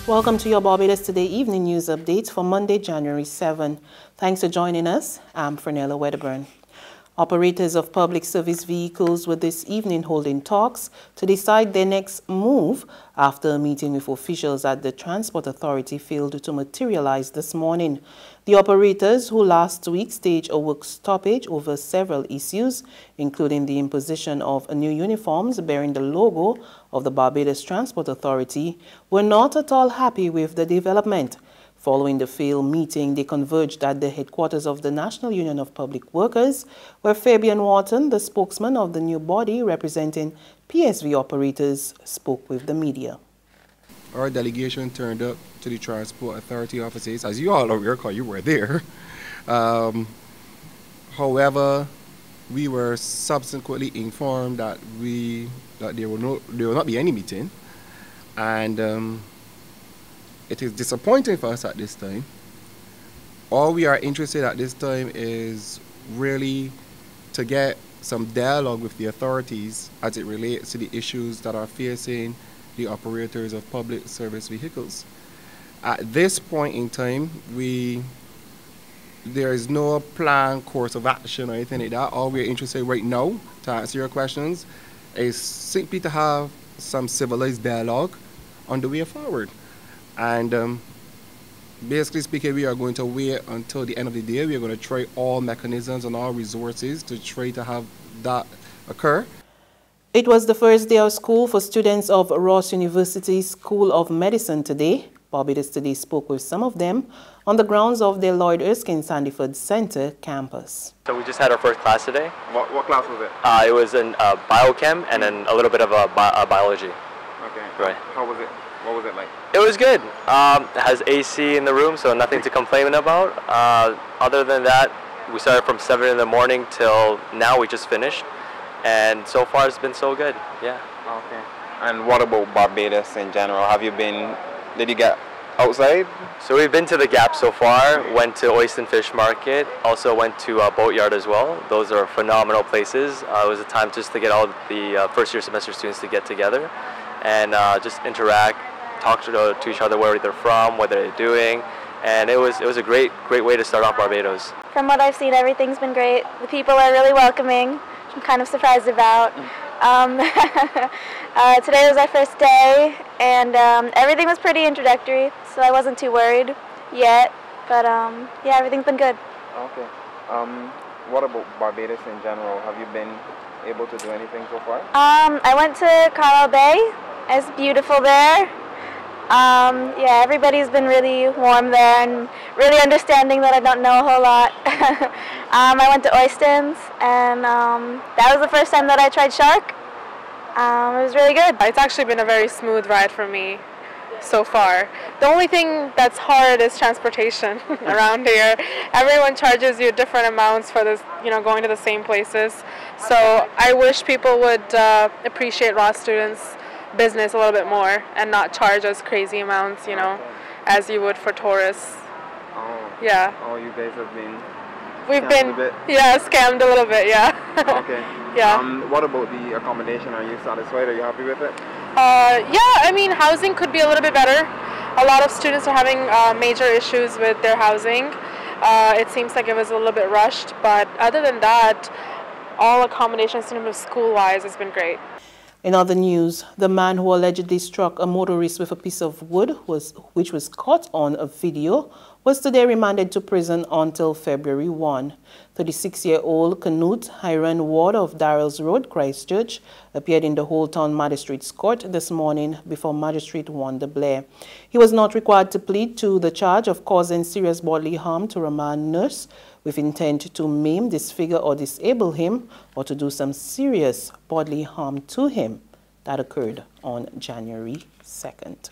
Welcome to your Barbados Today evening news update for Monday, January 7. Thanks for joining us. I'm Fernella Wedderburn. Operators of public service vehicles were this evening holding talks to decide their next move after a meeting with officials at the Transport Authority failed to materialize this morning. The operators, who last week staged a work stoppage over several issues, including the imposition of new uniforms bearing the logo of the Barbados Transport Authority, were not at all happy with the development. Following the failed meeting, they converged at the headquarters of the National Union of Public Workers, where Fabian Wharton, the spokesman of the new body representing PSV operators, spoke with the media. Our delegation turned up to the Transport Authority offices, as you all are aware, because you were there. However, we were subsequently informed that there will not be any meeting, and it is disappointing for us at this time. All we are interested at this time is really to get some dialogue with the authorities as it relates to the issues that are facing the operators of public service vehicles. At this point in time, there is no planned course of action or anything like that. All we're interested in right now, to answer your questions, is simply to have some civilized dialogue on the way forward. And basically speaking, we are going to wait until the end of the day. We are going to try all mechanisms and all resources to try to have that occur. It was the first day of school for students of Ross University School of Medicine today. Barbados Today spoke with some of them on the grounds of their Lloyd Erskine Sandyford Center campus. So we just had our first class today. What class was it? It was in biochem and then a little bit of biology. Okay. Right. How was it? What was it like? It was good. It has AC in the room, so nothing to complain about. Other than that, we started from 7 in the morning till now. We just finished. And so far it's been so good. Yeah. Okay. And what about Barbados in general? Did you get outside? So we've been to the Gap so far, went to Oyster and Fish Market, also went to Boatyard as well. Those are phenomenal places. It was a time just to get all the first year semester students to get together and just interact, talk to each other, where they're from, what they're doing, and it was a great way to start off Barbados. From what I've seen, everything's been great. The people are really welcoming, which I'm kind of surprised about. Today was our first day, and everything was pretty introductory, so I wasn't too worried yet, but yeah, everything's been good. Okay. What about Barbados in general? Have you been able to do anything so far? I went to Coral Bay. It's beautiful there. Yeah, everybody's been really warm there and really understanding that I don't know a whole lot. I went to Oystons, and that was the first time that I tried shark. It was really good. It's actually been a very smooth ride for me so far. The only thing that's hard is transportation around here. Everyone charges you different amounts for this, going to the same places. So I wish people would appreciate Ross students' business a little bit more and not charge us crazy amounts, as you would for tourists. Oh. Yeah. Oh, you guys have been scammed a bit? Yeah, scammed a little bit, yeah. Okay. Yeah. What about the accommodation? Are you satisfied? Are you happy with it? Yeah, I mean, housing could be a little bit better. A lot of students are having major issues with their housing. It seems like it was a little bit rushed, but other than that, all accommodations in terms of school-wise has been great. In other news, the man who allegedly struck a motorist with a piece of wood, which was caught on a video, was today remanded to prison until February 1. 36-year-old Canute Hiran Ward of Darrells Road, Christchurch, appeared in the Whole Town Magistrates Court this morning before Magistrate Wanda Blair. He was not required to plead to the charge of causing serious bodily harm to a man nurse with intent to maim, disfigure, or disable him, or to do some serious bodily harm to him. That occurred on January 2nd.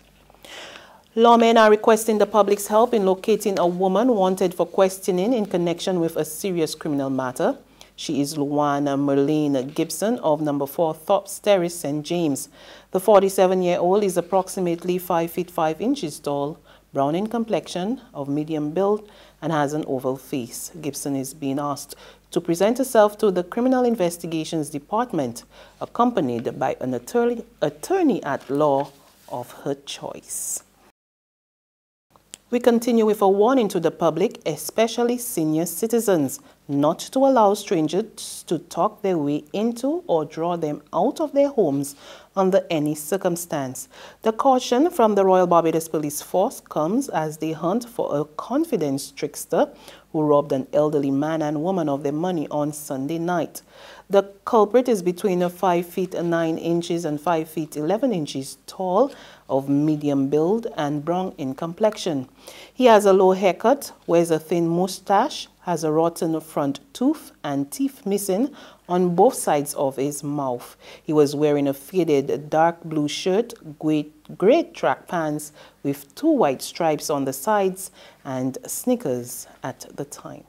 Lawmen are requesting the public's help in locating a woman wanted for questioning in connection with a serious criminal matter. She is Luana Merlene Gibson of number 4 Thorpes Terrace, St. James. The 47-year-old is approximately 5 feet 5 inches tall, brown in complexion, of medium build, and has an oval face. Gibson is being asked to present herself to the Criminal Investigations Department, accompanied by an attorney at law of her choice. We continue with a warning to the public, especially senior citizens, not to allow strangers to talk their way into or draw them out of their homes under any circumstance. The caution from the Royal Barbados Police Force comes as they hunt for a confidence trickster who robbed an elderly man and woman of their money on Sunday night. The culprit is between 5 feet 9 inches and 5 feet 11 inches tall, of medium build and brown in complexion. He has a low haircut, wears a thin mustache, has a rotten front tooth and teeth missing on both sides of his mouth. He was wearing a faded dark blue shirt, gray track pants with 2 white stripes on the sides and sneakers at the time.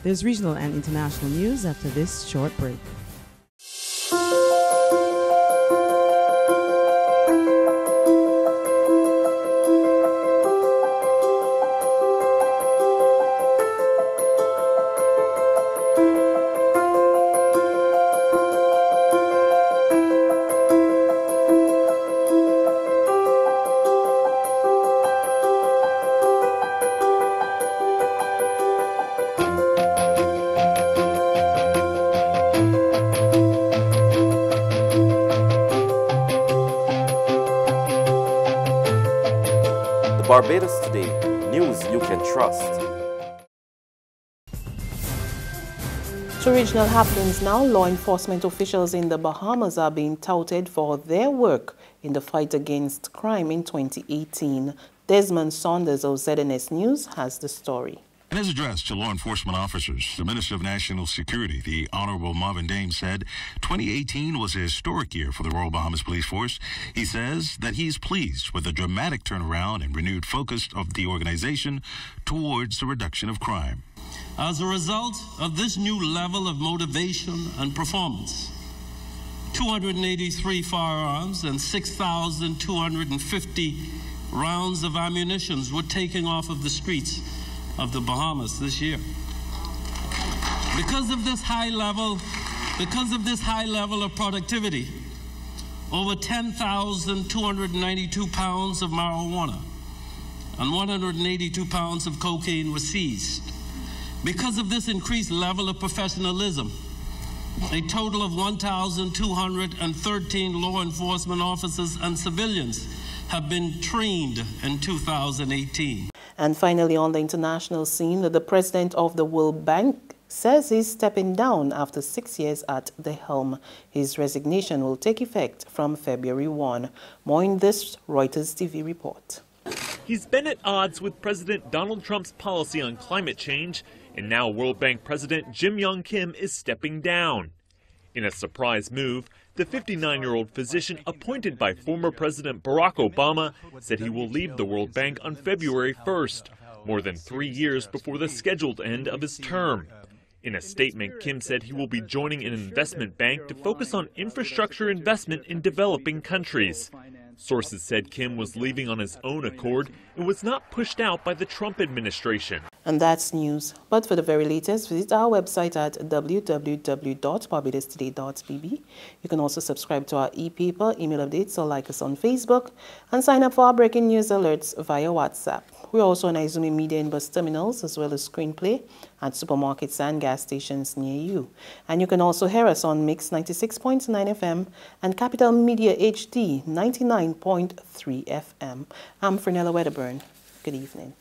There's regional and international news after this short break. Barbados Today, news you can trust. To regional happenings now, law enforcement officials in the Bahamas are being touted for their work in the fight against crime in 2018. Desmond Saunders of ZNS News has the story. In his address to law enforcement officers, the Minister of National Security, the Honorable Marvin Dame, said 2018 was a historic year for the Royal Bahamas Police Force. He says that he's pleased with the dramatic turnaround and renewed focus of the organization towards the reduction of crime. As a result of this new level of motivation and performance, 283 firearms and 6,250 rounds of ammunition were taken off of the streets of the Bahamas this year. Because of this high level of productivity, over 10,292 pounds of marijuana and 182 pounds of cocaine were seized. Because of this increased level of professionalism, a total of 1,213 law enforcement officers and civilians have been trained in 2018. And finally, on the international scene, the president of the World Bank says he's stepping down after 6 years at the helm. His resignation will take effect from February 1. More in this Reuters TV report. He's been at odds with President Donald Trump's policy on climate change, and now World Bank President Jim Yong Kim is stepping down. In a surprise move, the 59-year-old physician appointed by former President Barack Obama said he will leave the World Bank on February 1st, more than 3 years before the scheduled end of his term. In a statement, Kim said he will be joining an investment bank to focus on infrastructure investment in developing countries. Sources said Kim was leaving on his own accord and was not pushed out by the Trump administration. And that's news. But for the very latest, visit our website at www.barbadostoday.bb. You can also subscribe to our e-paper, email updates, or like us on Facebook, and sign up for our breaking news alerts via WhatsApp. We're also on Izumi Media and bus terminals, as well as Screenplay at supermarkets and gas stations near you. And you can also hear us on Mix 96.9 FM and Capital Media HD 99.3 FM. I'm Fernella Wedderburn. Good evening.